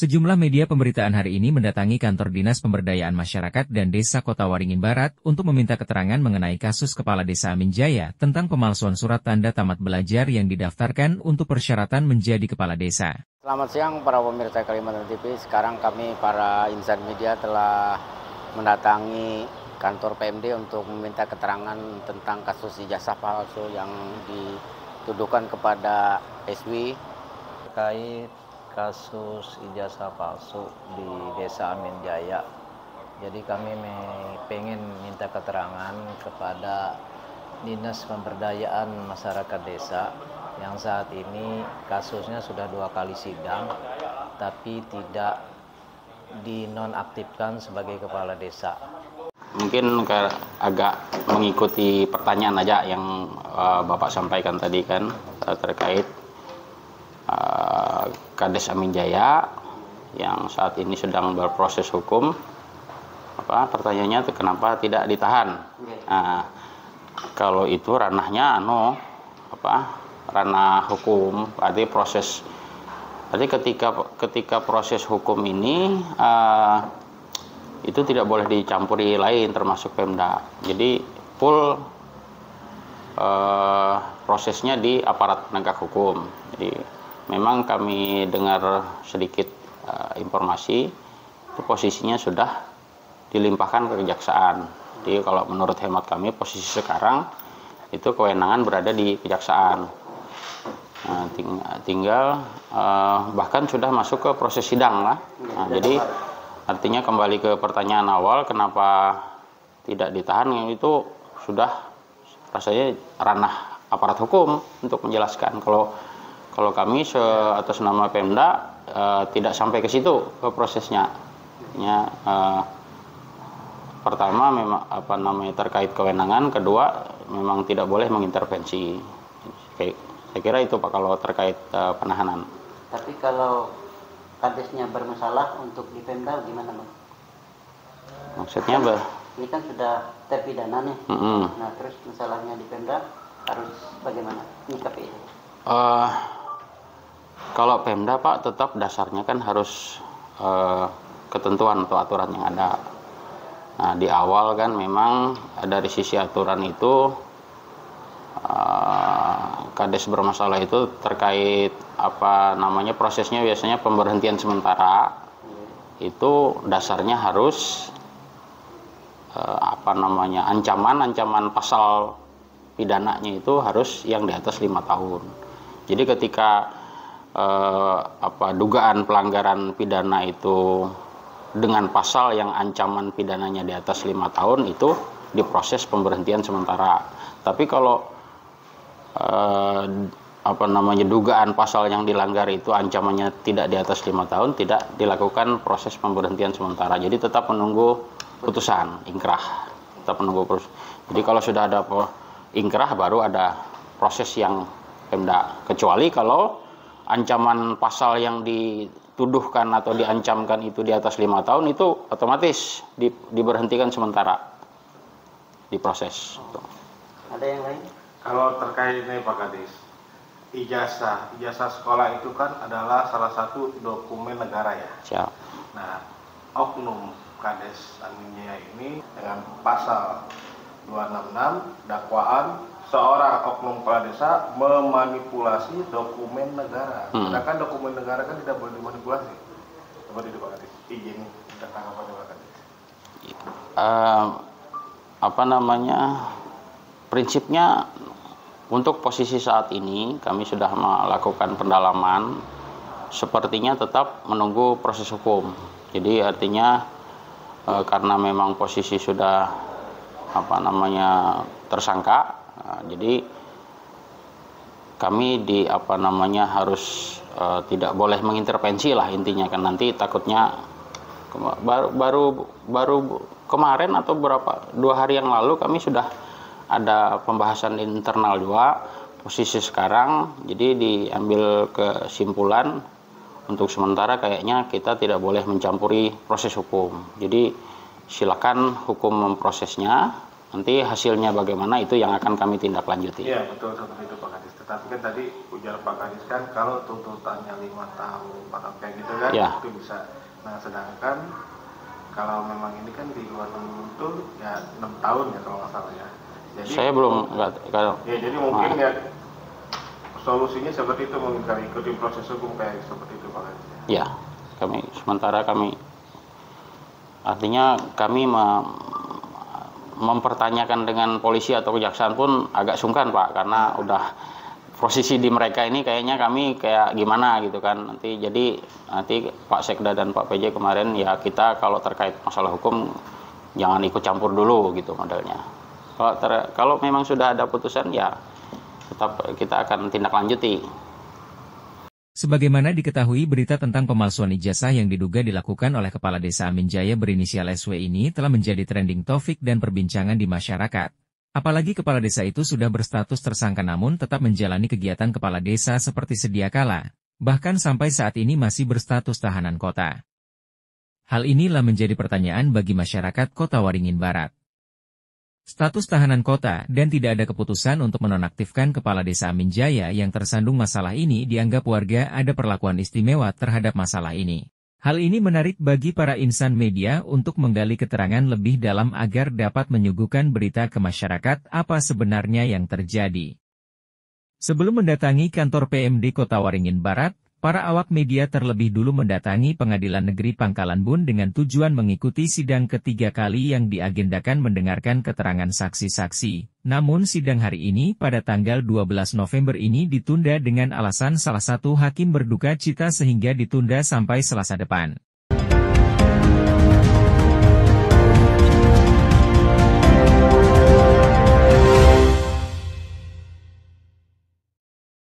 Sejumlah media pemberitaan hari ini mendatangi kantor Dinas Pemberdayaan Masyarakat dan Desa Kota Waringin Barat untuk meminta keterangan mengenai kasus Kepala Desa Amin Jaya tentang pemalsuan surat tanda tamat belajar yang didaftarkan untuk persyaratan menjadi Kepala Desa. Selamat siang para pemirsa Kalimantan TV. Sekarang kami para insan media telah mendatangi kantor PMD untuk meminta keterangan tentang kasus ijazah palsu yang dituduhkan kepada SW terkait kasus ijazah palsu di Desa Amin Jaya. Jadi kami pengen minta keterangan kepada Dinas Pemberdayaan Masyarakat Desa yang saat ini kasusnya sudah 2 kali sidang tapi tidak dinonaktifkan sebagai kepala desa. Mungkin agak mengikuti pertanyaan aja yang Bapak sampaikan tadi kan terkait Kades Amin Jaya yang saat ini sedang berproses hukum. Pertanyaannya kenapa tidak ditahan? Nah, kalau itu ranahnya ranah hukum, berarti proses. Berarti ketika proses hukum ini itu tidak boleh dicampuri lain termasuk Pemda. Jadi full prosesnya di aparat penegak hukum. Jadi memang kami dengar sedikit informasi itu posisinya sudah dilimpahkan ke kejaksaan. Jadi kalau menurut hemat kami posisi sekarang itu kewenangan berada di kejaksaan. Nah, tinggal bahkan sudah masuk ke proses sidang lah. Nah, jadi artinya kembali ke pertanyaan awal kenapa tidak ditahan, yang itu sudah rasanya ranah aparat hukum untuk menjelaskan. Kalau kami atas nama Pemda tidak sampai ke situ ke prosesnya. Pertama memang terkait kewenangan, kedua memang tidak boleh mengintervensi. Saya kira itu Pak kalau terkait penahanan. Tapi kalau kadesnya bermasalah untuk di Pemda gimana Bang? Maksudnya ini kan sudah terpidana nih. Nah terus masalahnya di Pemda harus bagaimana menyikapi itu? Kalau Pemda Pak tetap dasarnya kan harus ketentuan atau aturan yang ada. Nah di awal kan memang dari sisi aturan itu Kades bermasalah itu terkait prosesnya biasanya pemberhentian sementara itu dasarnya harus ancaman pasal pidananya itu harus yang di atas 5 tahun. Jadi ketika dugaan pelanggaran pidana itu dengan pasal yang ancaman pidananya di atas 5 tahun itu diproses pemberhentian sementara. Tapi kalau dugaan pasal yang dilanggar itu ancamannya tidak di atas 5 tahun, tidak dilakukan proses pemberhentian sementara. Jadi tetap menunggu putusan ingkrah. Tetap menunggu proses. Jadi kalau sudah ada ingkrah baru ada proses yang Pemda. Kecuali kalau ancaman pasal yang dituduhkan atau diancamkan itu di atas 5 tahun itu otomatis diberhentikan sementara diproses. Ada yang lain? Kalau terkait ini Pak Kades, ijazah sekolah itu kan adalah salah satu dokumen negara ya. Siap. Nah, oknum Kades Amin Jaya ini dengan pasal 266 dakwaan seorang oknum kepala desa memanipulasi dokumen negara. Sedangkan dokumen negara kan tidak boleh dimanipulasi. Seperti itu Pak Kades. Izin tanggapan Pak Kades. Prinsipnya untuk posisi saat ini kami sudah melakukan pendalaman, sepertinya tetap menunggu proses hukum. Jadi artinya karena memang posisi sudah tersangka, jadi kami harus tidak boleh mengintervensi lah intinya kan, nanti takutnya baru kemarin atau 2 hari yang lalu kami sudah ada pembahasan internal juga posisi sekarang. Jadi diambil kesimpulan untuk sementara kayaknya kita tidak boleh mencampuri proses hukum. Jadi silakan hukum memprosesnya, nanti hasilnya bagaimana itu yang akan kami tindak lanjuti. Iya betul seperti itu Pak Kades. Tapi kan tadi ujar Pak Kadis kan kalau tuntutannya 5 tahun, atau kayak gitu kan, Ya. itu bisa. Nah, sedangkan kalau memang ini kan di luar itu ya 6 tahun ya kalau nggak salah ya. Jadi, Saya belum kalau ya jadi mungkin ya solusinya seperti itu, mungkin kali ikuti proses hukum kayak seperti itu Pak Kadis. ya sementara kami artinya kami mempertanyakan dengan polisi atau kejaksaan pun agak sungkan Pak, karena udah posisi di mereka ini kayaknya kami kayak gimana gitu kan. Jadi nanti Pak Sekda dan Pak PJ kemarin ya kita kalau terkait masalah hukum jangan ikut campur dulu gitu modelnya. Kalau memang sudah ada putusan ya tetap kita akan tindak lanjuti. Sebagaimana diketahui, berita tentang pemalsuan ijazah yang diduga dilakukan oleh Kepala Desa Amin Jaya berinisial SW ini telah menjadi trending topik dan perbincangan di masyarakat. Apalagi kepala desa itu sudah berstatus tersangka namun tetap menjalani kegiatan kepala desa seperti sedia kala. Bahkan sampai saat ini masih berstatus tahanan kota. Hal inilah menjadi pertanyaan bagi masyarakat Kota Waringin Barat. Status tahanan kota dan tidak ada keputusan untuk menonaktifkan Kepala Desa Amin Jaya yang tersandung masalah ini dianggap warga ada perlakuan istimewa terhadap masalah ini. Hal ini menarik bagi para insan media untuk menggali keterangan lebih dalam agar dapat menyuguhkan berita ke masyarakat apa sebenarnya yang terjadi. Sebelum mendatangi kantor PMD Kota Waringin Barat, para awak media terlebih dulu mendatangi Pengadilan Negeri Pangkalan Bun dengan tujuan mengikuti sidang ketiga kali yang diagendakan mendengarkan keterangan saksi-saksi. Namun sidang hari ini pada tanggal 12 November ini ditunda dengan alasan salah satu hakim berduka cita sehingga ditunda sampai Selasa depan.